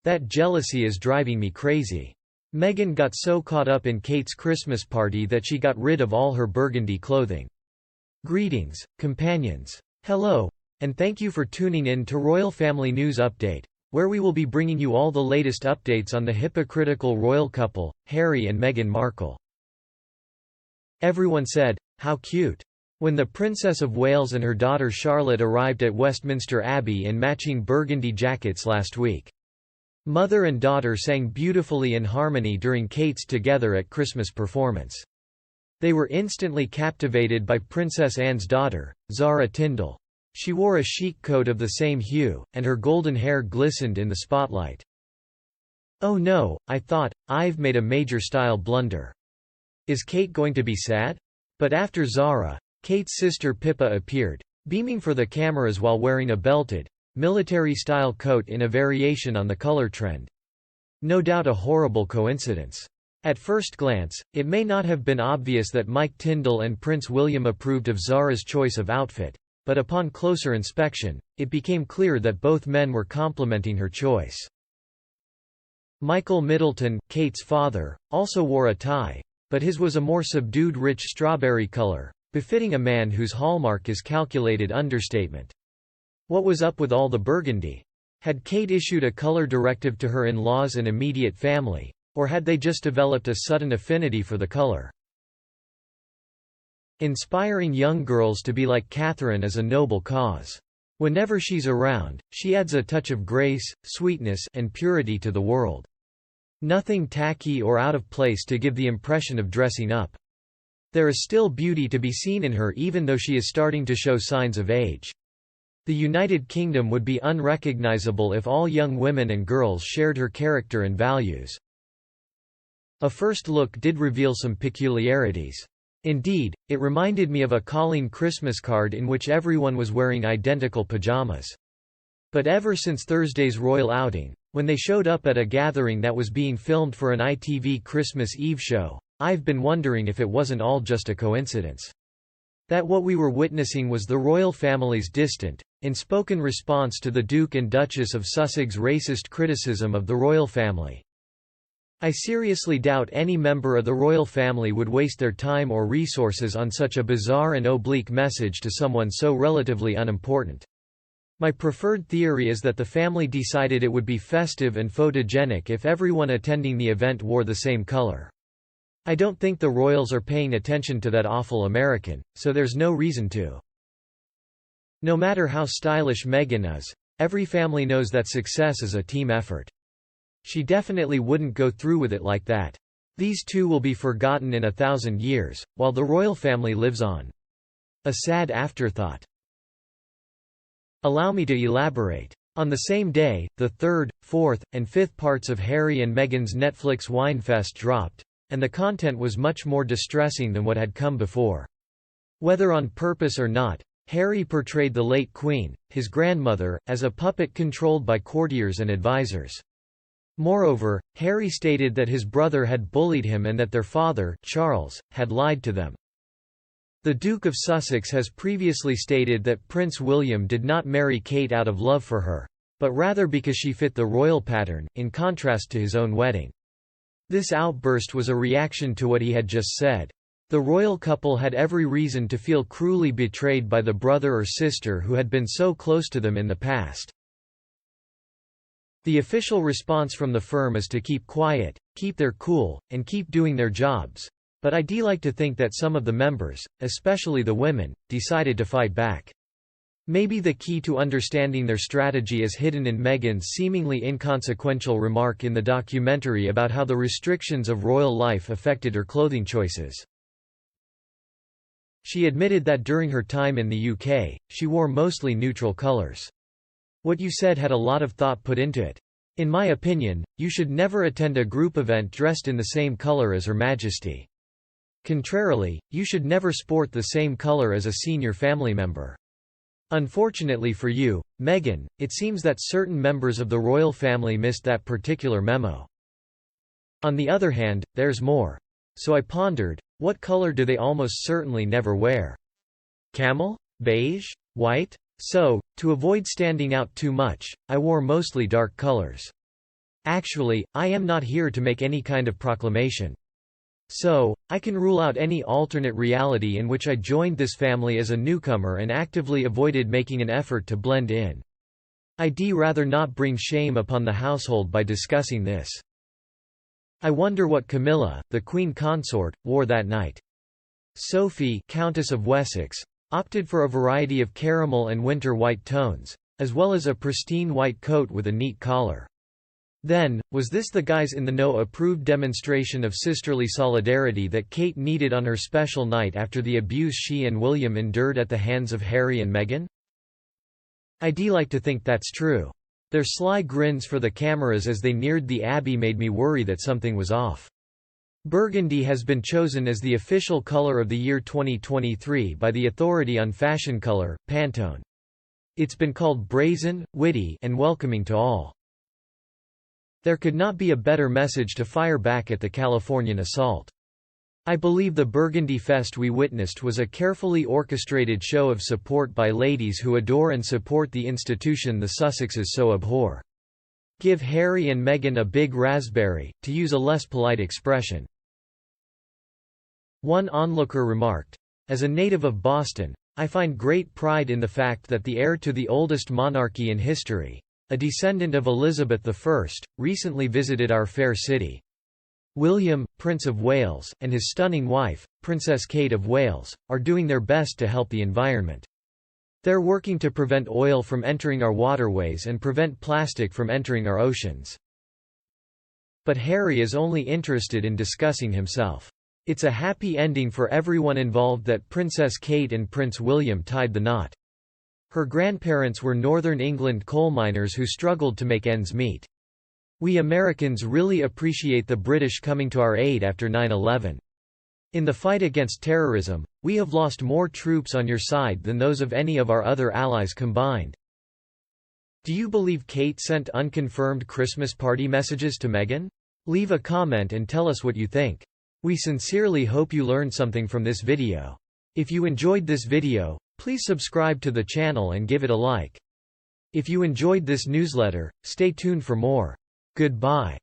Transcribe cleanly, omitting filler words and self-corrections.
That jealousy is driving me crazy. Meghan got so caught up in Kate's Christmas party that she got rid of all her burgundy clothing. Greetings, companions. Hello, and thank you for tuning in to Royal Family News Update, where we will be bringing you all the latest updates on the hypocritical royal couple, Harry and Meghan Markle. Everyone said, "How cute," when the Princess of Wales and her daughter Charlotte arrived at Westminster Abbey in matching burgundy jackets last week. Mother and daughter sang beautifully in harmony during Kate's Together at Christmas performance. They were instantly captivated by Princess Anne's daughter, Zara Tindall. She wore a chic coat of the same hue, and her golden hair glistened in the spotlight. "Oh no," I thought, "I've made a major style blunder. Is Kate going to be sad?" But after Zara, Kate's sister Pippa appeared, beaming for the cameras while wearing a belted, military-style coat in a variation on the color trend. No doubt a horrible coincidence. At first glance, it may not have been obvious that Mike Tindall and Prince William approved of Zara's choice of outfit, but upon closer inspection, it became clear that both men were complimenting her choice. Michael Middleton, Kate's father, also wore a tie, but his was a more subdued rich strawberry color, befitting a man whose hallmark is calculated understatement. What was up with all the burgundy? Had Kate issued a color directive to her in-laws and immediate family, or had they just developed a sudden affinity for the color? Inspiring young girls to be like Catherine is a noble cause. Whenever she's around, she adds a touch of grace, sweetness, and purity to the world. Nothing tacky or out of place to give the impression of dressing up. There is still beauty to be seen in her even though she is starting to show signs of age. The United Kingdom would be unrecognizable if all young women and girls shared her character and values. A first look did reveal some peculiarities. Indeed, it reminded me of a Colleen Christmas card in which everyone was wearing identical pajamas. But ever since Thursday's royal outing, when they showed up at a gathering that was being filmed for an ITV Christmas Eve show, I've been wondering if it wasn't all just a coincidence. That what we were witnessing was the royal family's distant, unspoken response to the Duke and Duchess of Sussex's racist criticism of the royal family. I seriously doubt any member of the royal family would waste their time or resources on such a bizarre and oblique message to someone so relatively unimportant. My preferred theory is that the family decided it would be festive and photogenic if everyone attending the event wore the same color. I don't think the royals are paying attention to that awful American, so there's no reason to. No matter how stylish Meghan is, every family knows that success is a team effort. She definitely wouldn't go through with it like that. These two will be forgotten in 1,000 years, while the royal family lives on. A sad afterthought. Allow me to elaborate. On the same day, the third, fourth, and fifth parts of Harry and Meghan's Netflix Winefest dropped, and the content was much more distressing than what had come before. Whether on purpose or not, Harry portrayed the late Queen, his grandmother, as a puppet controlled by courtiers and advisors. Moreover, Harry stated that his brother had bullied him and that their father, Charles, had lied to them. The Duke of Sussex has previously stated that Prince William did not marry Kate out of love for her, but rather because she fit the royal pattern, in contrast to his own wedding. This outburst was a reaction to what he had just said. The royal couple had every reason to feel cruelly betrayed by the brother or sister who had been so close to them in the past. The official response from the firm is to keep quiet, keep their cool, and keep doing their jobs. But I do like to think that some of the members, especially the women, decided to fight back. Maybe the key to understanding their strategy is hidden in Meghan's seemingly inconsequential remark in the documentary about how the restrictions of royal life affected her clothing choices. She admitted that during her time in the UK, she wore mostly neutral colours. What you said had a lot of thought put into it. In my opinion, you should never attend a group event dressed in the same colour as Her Majesty. Contrarily, you should never sport the same color as a senior family member. Unfortunately for you, Meghan, it seems that certain members of the royal family missed that particular memo. On the other hand, there's more. So I pondered, what color do they almost certainly never wear? Camel? Beige? White? So, to avoid standing out too much, I wore mostly dark colors. Actually, I am not here to make any kind of proclamation. So, I can rule out any alternate reality in which I joined this family as a newcomer and actively avoided making an effort to blend in. I'd rather not bring shame upon the household by discussing this. I wonder what Camilla, the Queen Consort, wore that night. Sophie, Countess of Wessex, opted for a variety of caramel and winter white tones, as well as a pristine white coat with a neat collar. Then, was this the guys-in-the-know approved demonstration of sisterly solidarity that Kate needed on her special night after the abuse she and William endured at the hands of Harry and Meghan? I'd like to think that's true. Their sly grins for the cameras as they neared the Abbey made me worry that something was off. Burgundy has been chosen as the official color of the year 2023 by the Authority on Fashion Color, Pantone. It's been called brazen, witty, and welcoming to all. There could not be a better message to fire back at the Californian assault. I believe the Burgundy Fest we witnessed was a carefully orchestrated show of support by ladies who adore and support the institution the Sussexes so abhor. Give Harry and Meghan a big raspberry, to use a less polite expression. One onlooker remarked, "As a native of Boston, I find great pride in the fact that the heir to the oldest monarchy in history, a descendant of Elizabeth I, recently visited our fair city. William, Prince of Wales, and his stunning wife, Princess Kate of Wales, are doing their best to help the environment. They're working to prevent oil from entering our waterways and prevent plastic from entering our oceans." But Harry is only interested in discussing himself. It's a happy ending for everyone involved that Princess Kate and Prince William tied the knot. Her grandparents were Northern England coal miners who struggled to make ends meet. We Americans really appreciate the British coming to our aid after 9/11. In the fight against terrorism, we have lost more troops on your side than those of any of our other allies combined. Do you believe Kate sent unconfirmed Christmas party messages to Meghan? Leave a comment and tell us what you think. We sincerely hope you learned something from this video. If you enjoyed this video, please subscribe to the channel and give it a like. If you enjoyed this newsletter, stay tuned for more. Goodbye.